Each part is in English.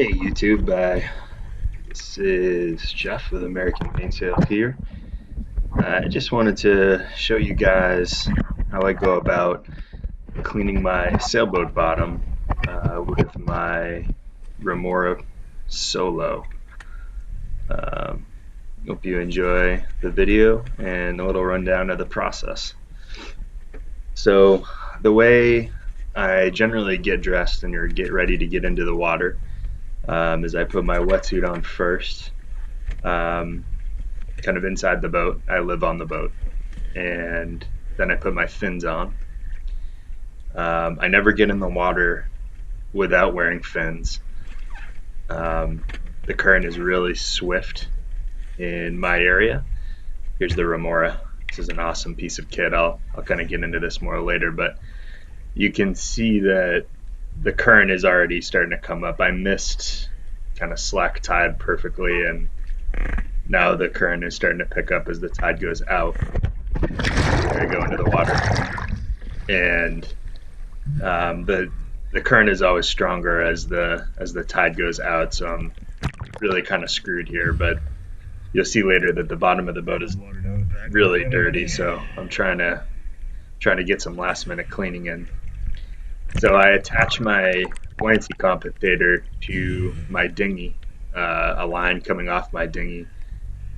Hey YouTube, this is Jeff with American Mainsail here. I just wanted to show you guys how I go about cleaning my sailboat bottom with my REMORA Solo. Hope you enjoy the video and a little rundown of the process. So the way I generally get dressed and or get ready to get into the water is I put my wetsuit on first, kind of inside the boat. I live on the boat, and then I put my fins on. I never get in the water without wearing fins. The current is really swift in my area. Here's the REMORA. This is an awesome piece of kit. I'll kind of get into this more later, but you can see that the current is already starting to come up. I missed kind of slack tide perfectly, and now the current is starting to pick up as the tide goes out. There I go into the water, and the current is always stronger as the tide goes out. So I'm really kind of screwed here, but you'll see later that the bottom of the boat is really dirty. So I'm trying to get some last minute cleaning in. So I attach my buoyancy compensator to my dinghy, a line coming off my dinghy,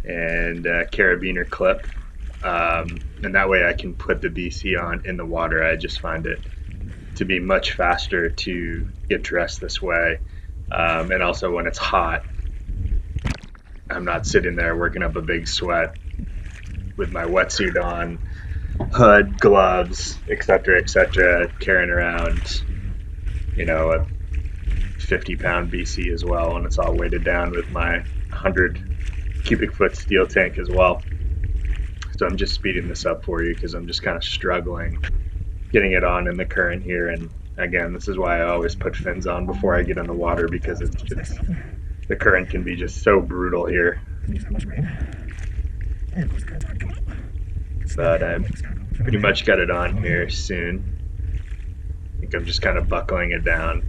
and a carabiner clip, and that way I can put the BC on in the water. I just find it to be much faster to get dressed this way, and also when it's hot, I'm not sitting there working up a big sweat with my wetsuit on, hood, gloves, etc., carrying around, a 50-pound BC as well, and it's all weighted down with my 100 cubic foot steel tank as well. So I'm just speeding this up for you because I'm just kind of struggling getting it on in the current here. And again, this is why I always put fins on before I get in the water, because it's just, the current can be just so brutal here. But I've pretty much got it on here soon. I think I'm just kind of buckling it down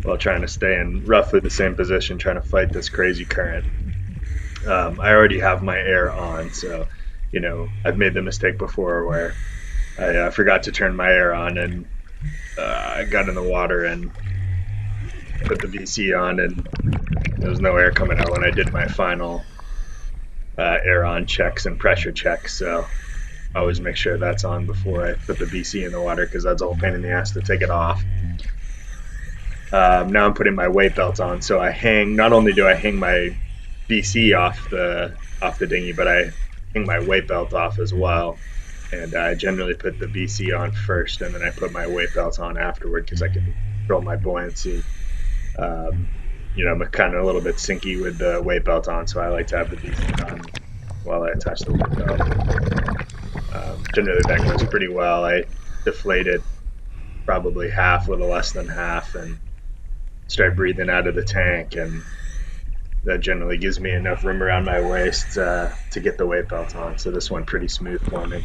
while trying to stay in roughly the same position, trying to fight this crazy current. I already have my air on, so I've made the mistake before where I forgot to turn my air on, and I got in the water and put the VC on, and there was no air coming out when I did my final air on checks and pressure checks. So I always make sure that's on before I put the BC in the water, because that's a whole pain in the ass to take it off. Now I'm putting my weight belt on, so not only do I hang my BC off the dinghy, but I hang my weight belt off as well. And I generally put the BC on first, and then I put my weight belt on afterward, because I can control my buoyancy. I'm kind of a little bit sinky with the weight belt on, so I like to have the BC on while I attach the weight belt. Generally that goes pretty well. I deflate it probably half, a little less than half, and start breathing out of the tank, and that generally gives me enough room around my waist to get the weight belt on. So this went pretty smooth for me.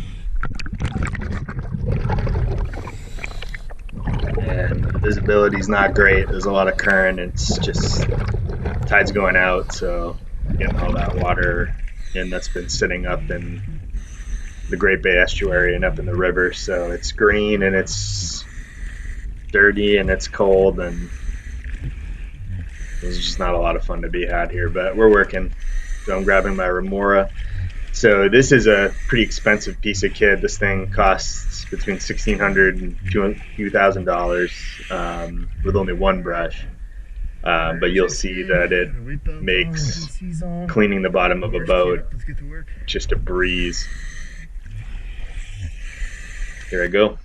And the visibility's not great. There's a lot of current. It's just tide's going out, so getting all that water in that's been sitting up in the Great Bay estuary and up in the river. So it's green and it's dirty and it's cold, and there's just not a lot of fun to be had here, but we're working. So I'm grabbing my REMORA. So this is a pretty expensive piece of kit. This thing costs between $1,600 and $2,000 with only one brush. But you'll see that it makes cleaning the bottom of a boat just a breeze. Here I go.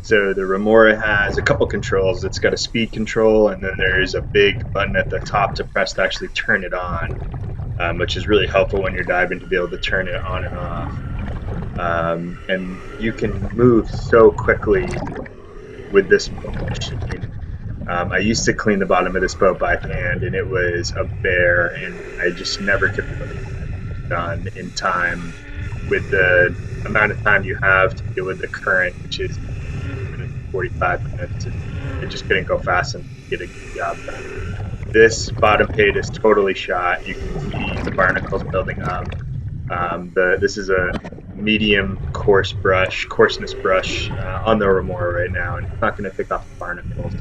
So the REMORA has a couple controls. It's got a speed control, and then there's a big button at the top to press to actually turn it on, which is really helpful when you're diving to be able to turn it on and off. And you can move so quickly with this machine. I used to clean the bottom of this boat by hand, and it was a bear, and I just never could done in time with the amount of time you have to deal with the current, which is 45 minutes. It just couldn't go fast enough to get a good job done. This bottom page is totally shot. You can see the barnacles building up. This is a medium coarseness brush on the Remora right now, and it's not going to pick off the barnacles,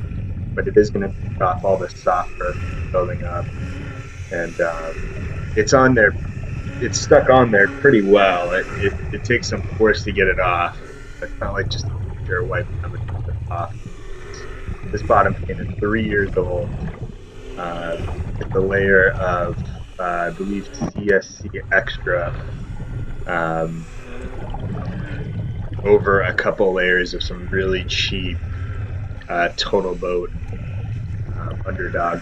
but it is going to pick off all the soft earth building up, and it's on there. It's stuck on there pretty well. It takes some force to get it off. It's not like just a pure wipe and get it off. This bottom paint is 3 years old. It's a layer of, I believe, CSC Extra over a couple layers of some really cheap Total Boat Underdog.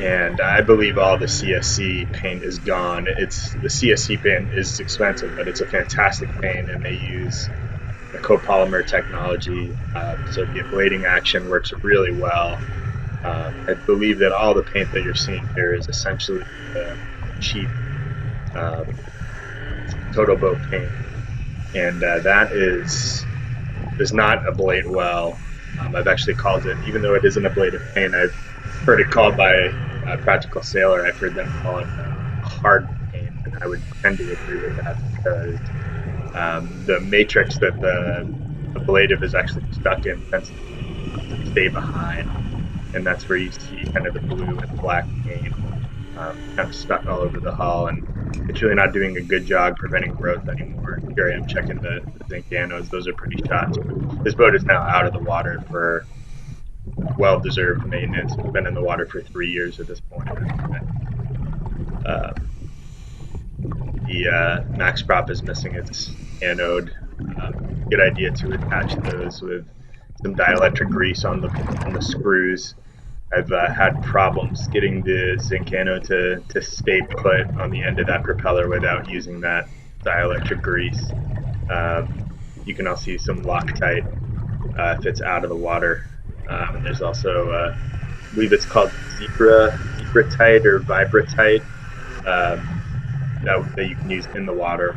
And I believe all the CSC paint is gone. The CSC paint is expensive, but it's a fantastic paint, and they use the copolymer technology, so the ablating action works really well. I believe that all the paint that you're seeing here is essentially cheap Total Boat paint, and that does not ablate well. I've actually called it, even though it is an ablative paint, I've heard it called by a Practical Sailor. I've heard them call it hard paint, and I would tend to agree with that because the matrix that the ablative is actually stuck in tends to stay behind, and that's where you see kind of the blue and black paint kind of stuck all over the hull, and it's really not doing a good job preventing growth anymore. Here I am checking the zinc anodes; those are pretty shot. This boat is now out of the water for well-deserved maintenance. It's been in the water for 3 years at this point. The max prop is missing its anode. Good idea to attach those with some dielectric grease on the screws. I've had problems getting the zinc anode to stay put on the end of that propeller without using that dielectric grease. You can also use some Loctite if it's out of the water. And there's also, I believe it's called Zebratite or Vibratite that you can use in the water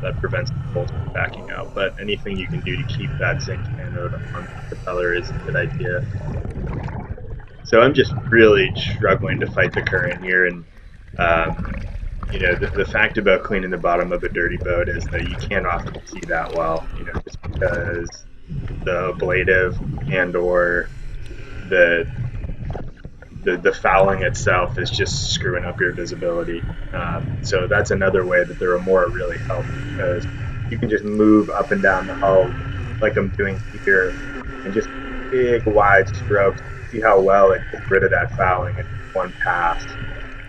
that prevents the bolts from backing out. But anything you can do to keep that zinc anode on the propeller is a good idea. So I'm just really struggling to fight the current here, and the fact about cleaning the bottom of a dirty boat is that you can't often see that well, just because the ablative and or the fouling itself is just screwing up your visibility. So that's another way that the Remora really helps, because you can just move up and down the hull like I'm doing here, and just big wide strokes. See how well it gets rid of that fouling in one pass.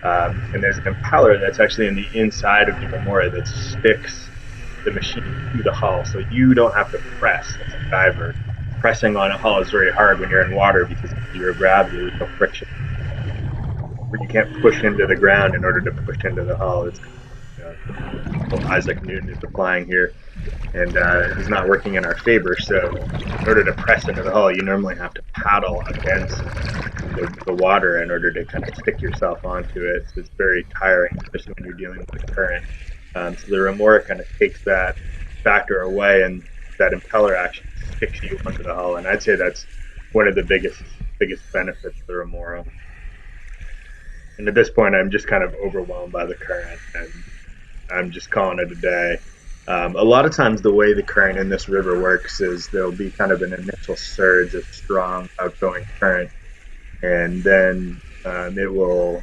And there's an impeller that's actually in the inside of the Remora that sticks the machine to the hull, so you don't have to press as a diver. Pressing on a hull is very hard when you're in water because of zero gravity, there's no friction. Where you can't push into the ground in order to push into the hull. It's Isaac Newton is applying here, and he's not working in our favor. So in order to press into the hull, you normally have to paddle against the water in order to kind of stick yourself onto it. So it's very tiring, especially when you're dealing with the current. So the Remora kind of takes that factor away, and that impeller action sticks you onto the hull. And I'd say that's one of the biggest benefits of the Remora. And at this point, I'm just kind of overwhelmed by the current, and I'm just calling it a day. A lot of times the way the current in this river works is there'll be kind of an initial surge of strong outgoing current, and then it will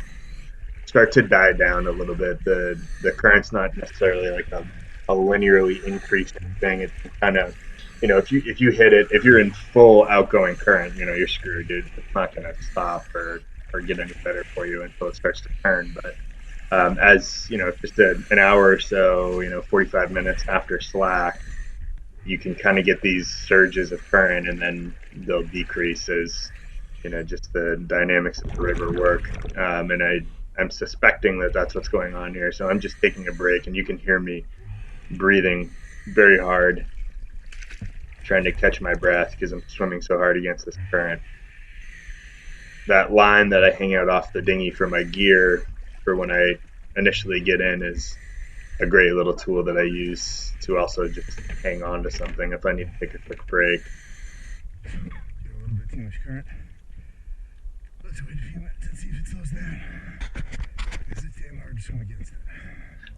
start to die down a little bit. The current's not necessarily like a linearly increasing thing. It's kind of, if you hit it, if you're in full outgoing current, you're screwed, dude. It's not going to stop or get any better for you until it starts to turn. But as just an hour or so, 45 minutes after slack, you can kind of get these surges of current, and then they'll decrease as just the dynamics of the river work. And I'm suspecting that that's what's going on here. So I'm just taking a break, and you can hear me breathing very hard, trying to catch my breath because I'm swimming so hard against this current. That line that I hang out off the dinghy for my gear for when I initially get in is a great little tool that I use to also just hang on to something if I need to take a quick break. Get a little bit too much current. Let's wait a few minutes and see if it slows down. Because it's damn hard to swim against it.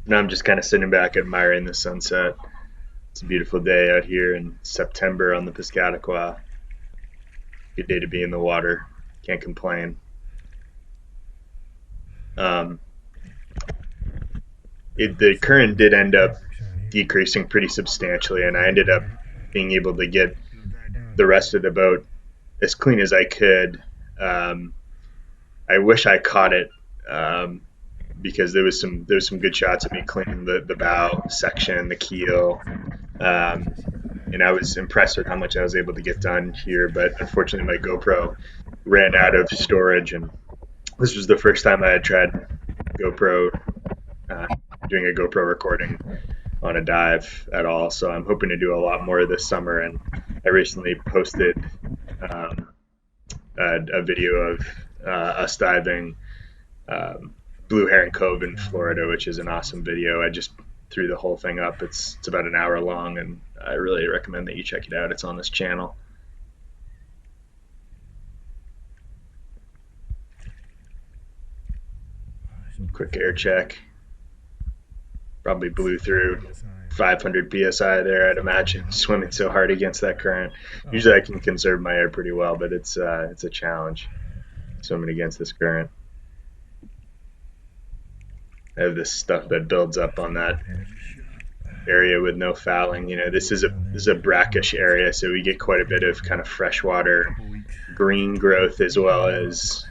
Now I'm just kind of sitting back admiring the sunset. It's a beautiful day out here in September on the Piscataqua. Good day to be in the water. Can't complain. The current did end up decreasing pretty substantially, and I ended up being able to get the rest of the boat as clean as I could. I wish I caught it because there was some good shots of me cleaning the bow section, the keel, and I was impressed with how much I was able to get done here. But unfortunately, my GoPro ran out of storage, and this was the first time I had tried GoPro, doing a GoPro recording on a dive at all. So I'm hoping to do a lot more this summer. And I recently posted a video of us diving Blue Heron Cove in Florida, which is an awesome video. I just threw the whole thing up. It's about an hour long, and I really recommend that you check it out. It's on this channel. Quick air check. Probably blew through 500 psi there, I'd imagine, swimming so hard against that current. Usually I can conserve my air pretty well, but it's a challenge swimming against this current. I have this stuff that builds up on that area with no fouling. You know, this is a brackish area, so we get quite a bit of kind of freshwater green growth, as well as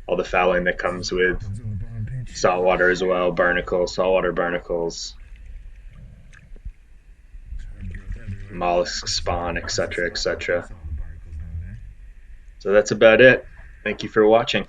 all the fouling that comes with saltwater as well, barnacles, saltwater barnacles, mollusk spawn, etc., etc. So that's about it. Thank you for watching.